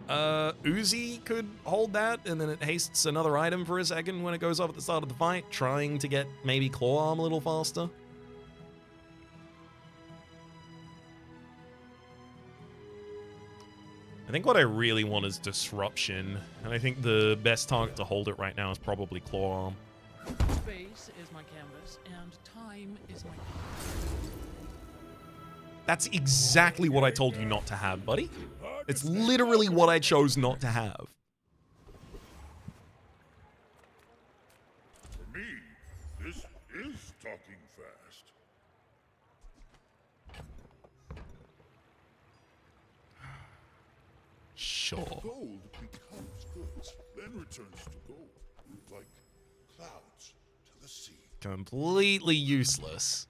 Uzi could hold that, and then it hastes another item for a second when it goes off at the start of the fight, trying to get maybe Claw Arm a little faster. I think what I really want is Disruption, and I think the best target to hold it right now is probably Claw Arm. Space is my canvas, and time is my canvas. That's exactly what I told you not to have, buddy. It's literally what I chose not to have. Sure. Gold becomes goods, then returns to gold, like clouds to the sea. Completely useless.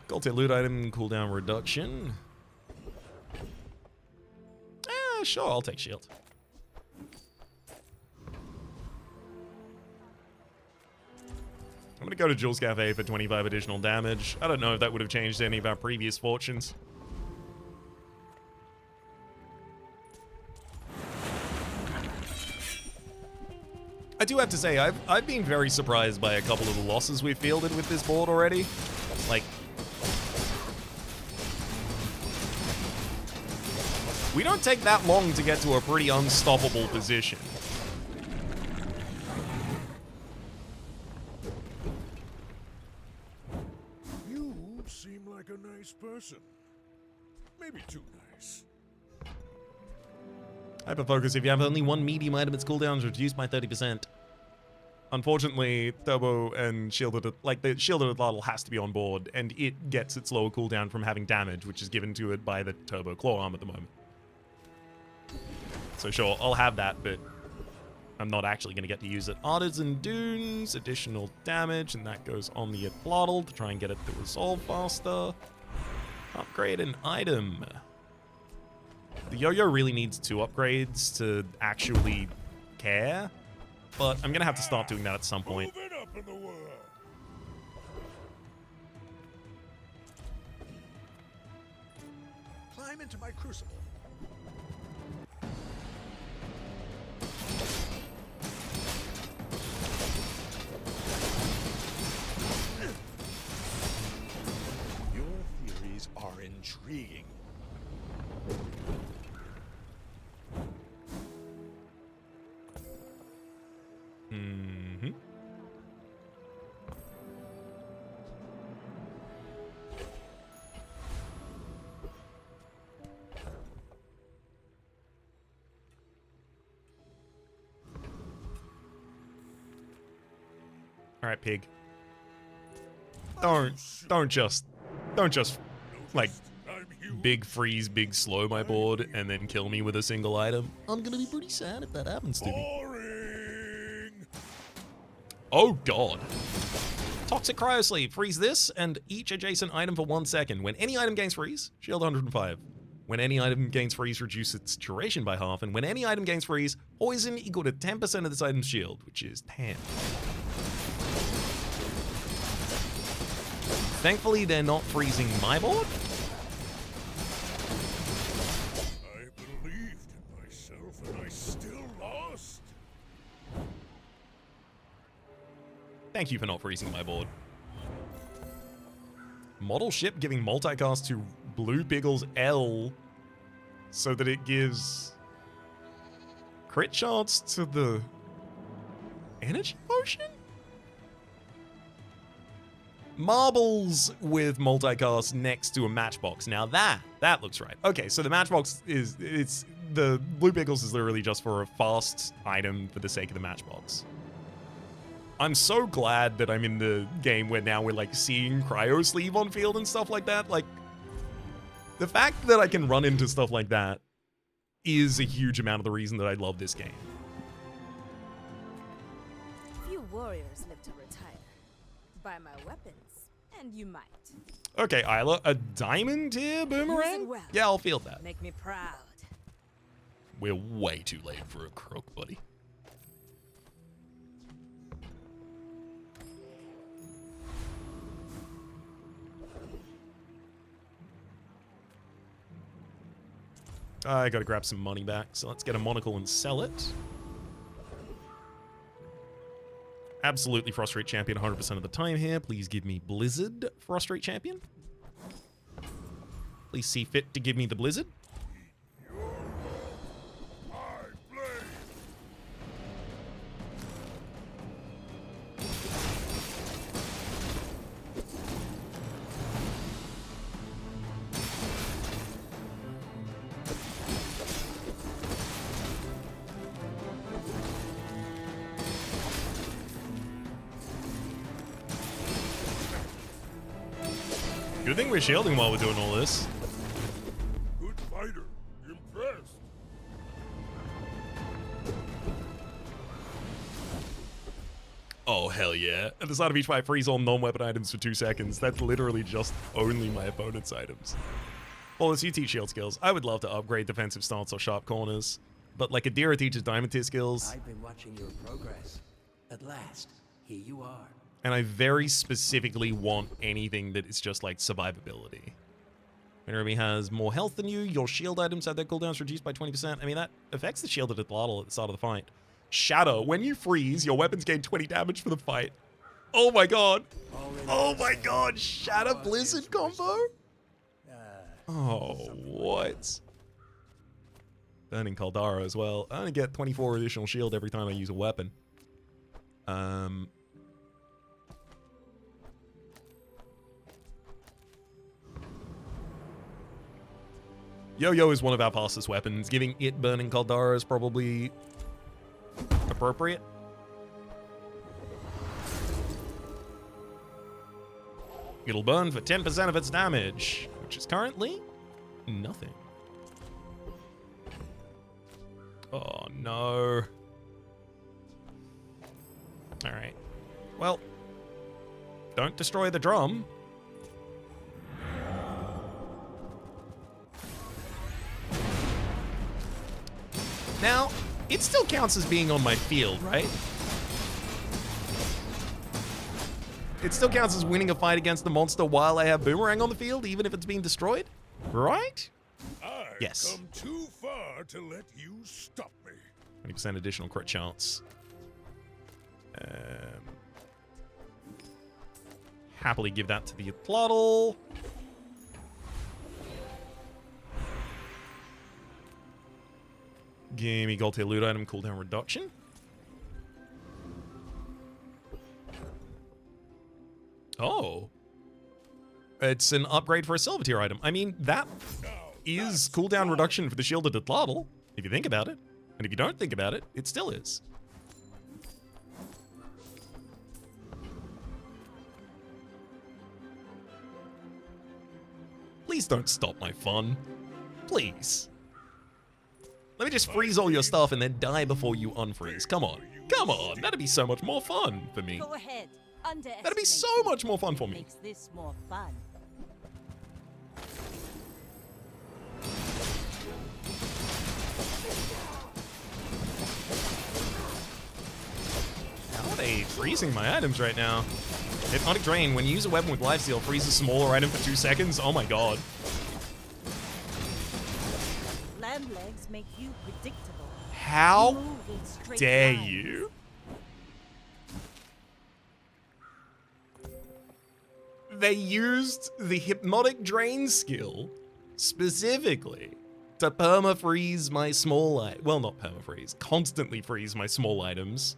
Gold tier loot item cooldown reduction. Sure, I'll take shield. I'm gonna go to Jules Cafe for 25 additional damage. I don't know if that would have changed any of our previous fortunes. I do have to say, I've been very surprised by a couple of the losses we've fielded with this board already. Like, we don't take that long to get to a pretty unstoppable position. You seem like a nice person. Maybe too nice. Hyperfocus, if you have only one medium item, its cooldown is reduced by 30%. Unfortunately, Turbo and Shielded, like the Shielded Atlatl has to be on board, and it gets its lower cooldown from having damage, which is given to it by the Turbo Claw Arm at the moment. So sure, I'll have that, but I'm not actually going to get to use it. Artisan Dunes, additional damage, and that goes on the Atlatl to try and get it to resolve faster. Upgrade an item. The Yo-Yo really needs 2 upgrades to actually care, but I'm going to have to start doing that at some point. Move it up in the world. Climb into my crucible. Your theories are intriguing. Mm-hmm. All right, pig. Don't just like big freeze, big slow my board and then kill me with a single item. I'm gonna be pretty sad if that happens to me. Oh god. Toxic Cryosleep. Freeze this and each adjacent item for 1 second. When any item gains freeze, shield 105. When any item gains freeze, reduce its duration by half. And when any item gains freeze, poison equal to 10% of this item's shield, which is 10. Thankfully, they're not freezing my board. I believed in myself and I still lost. Thank you for not freezing my board. Model ship giving multicast to Blue Piggle's L so that it gives crit chance to the energy potion? Marbles with multicast next to a matchbox. Now that looks right. Okay, so the matchbox it's the Blue Pickles is literally just for a fast item for the sake of the matchbox. I'm so glad that I'm in the game where now we're like seeing Cryo Sleeve on field and stuff like that. Like, the fact that I can run into stuff like that is a huge amount of the reason that I love this game. Few warriors live to retire. Buy my weapons, and you might. Okay, Isla, a diamond tier boomerang? well. Yeah, I'll field that. Make me proud. We're way too late for a crook, buddy. I gotta grab some money back, so let's get a monocle and sell it. Absolutely Frustrate Champion 100% of the time here. Please give me Blizzard Frustrate Champion. Please see fit to give me the Blizzard. Good thing we're shielding while we're doing all this. Oh, hell yeah. At the start of each fight, freeze all non-weapon items for 2 seconds. That's literally just only my opponent's items. Wallace, you teach shield skills. I would love to upgrade defensive stance or sharp corners. But like Adira teaches diamond tier skills. I've been watching your progress. At last, here you are. And I very specifically want anything that is just like survivability. When enemy has more health than you, your shield items have their cooldowns reduced by 20%. I mean, that affects the shielded Autobattler at the start of the fight. Shatter, when you freeze, your weapons gain 20 damage for the fight. Oh my god. Oh my god, Shatter Blizzard combo? Oh, what? Burning Caldara as well. I only get 24 additional shield every time I use a weapon. Yo-Yo is one of our fastest weapons. Giving it Burning Caldara is probably appropriate. It'll burn for 10% of its damage, which is currently nothing. Oh, no. All right. Well, don't destroy the drum. Now, it still counts as being on my field, right? It still counts as winning a fight against the monster while I have Boomerang on the field, even if it's being destroyed, right? I've Yes. come too far to let you stop me. 20% additional crit chance. Happily give that to the Autobattler. Give me gold tier loot item cooldown reduction. Oh. It's an upgrade for a silver tier item. I mean, that is cooldown reduction for the shielded Autobattler, if you think about it. And if you don't think about it, it still is. Please don't stop my fun. Please. Let me just freeze all your stuff and then die before you unfreeze. Come on. Come on. That'd be so much more fun for me. Go ahead. That'd be so much more fun for me. Makes this more fun. How are they freezing my items right now? Hypnotic Drain. When you use a weapon with Lifesteal, freeze a smaller item for 2 seconds. Oh my god. Land legs make you predictable. How You move in straight dare lines. you? They used the Hypnotic Drain skill specifically to perma-freeze my small items. Well, not perma-freeze. Constantly freeze my small items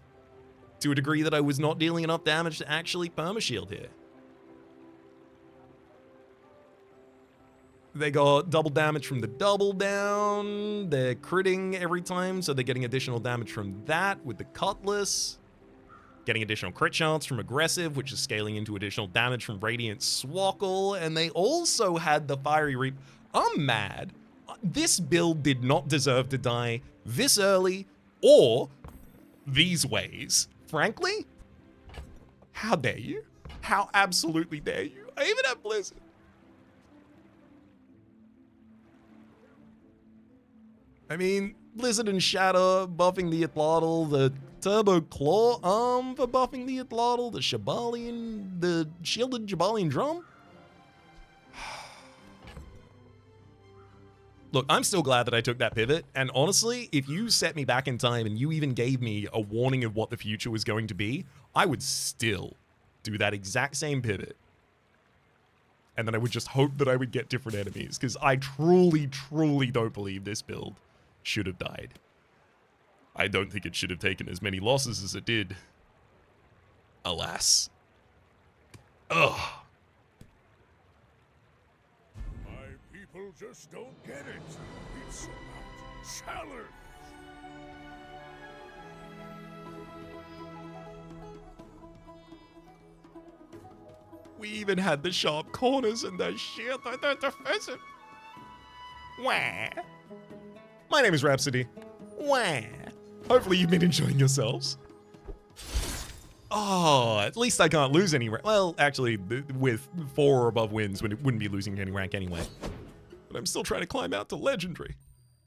to a degree that I was not dealing enough damage to actually perma-shield here. They got double damage from the double down. They're critting every time, so they're getting additional damage from that with the Cutlass. Getting additional crit chance from Aggressive, which is scaling into additional damage from Radiant Swackle. And they also had the Fiery Reap. I'm mad. This build did not deserve to die this early or these ways. Frankly, how dare you? How absolutely dare you? I even have Blizzard. I mean, Blizzard and Shatter buffing the Autobattler, the Turbo Claw Arm for buffing the Autobattler, the Shabalian, the Shielded Jabalian Drum. Look, I'm still glad that I took that pivot, and honestly, if you set me back in time and you even gave me a warning of what the future was going to be, I would still do that exact same pivot. And then I would just hope that I would get different enemies, because I truly, truly don't believe this build should have died. I don't think it should have taken as many losses as it did. Alas. Ugh. My people just don't get it. It's about challenge. We even had the sharp corners and the shield and the defensive. Wah. My name is Rhapsody. Wah. Hopefully you've been enjoying yourselves. Oh, at least I can't lose any rank. Well, actually, with 4 or above wins, wouldn't be losing any rank anyway. But I'm still trying to climb out to Legendary.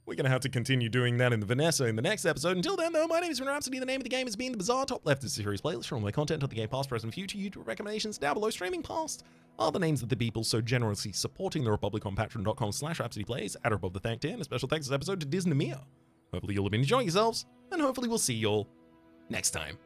We're going to have to continue doing that in the Vanessa in the next episode. Until then, though, my name is Rhapsody. The name of the game has been The Bazaar. Top left is the series playlist for all my content on the game past, present, future. YouTube recommendations down below. Streaming past are the names of the people so generously supporting the Republic on patreon.com/RhapsodyPlays. At or above the thank tier. And a special thanks this episode to Disney. Hopefully you'll have been enjoying yourselves, and hopefully we'll see you all next time.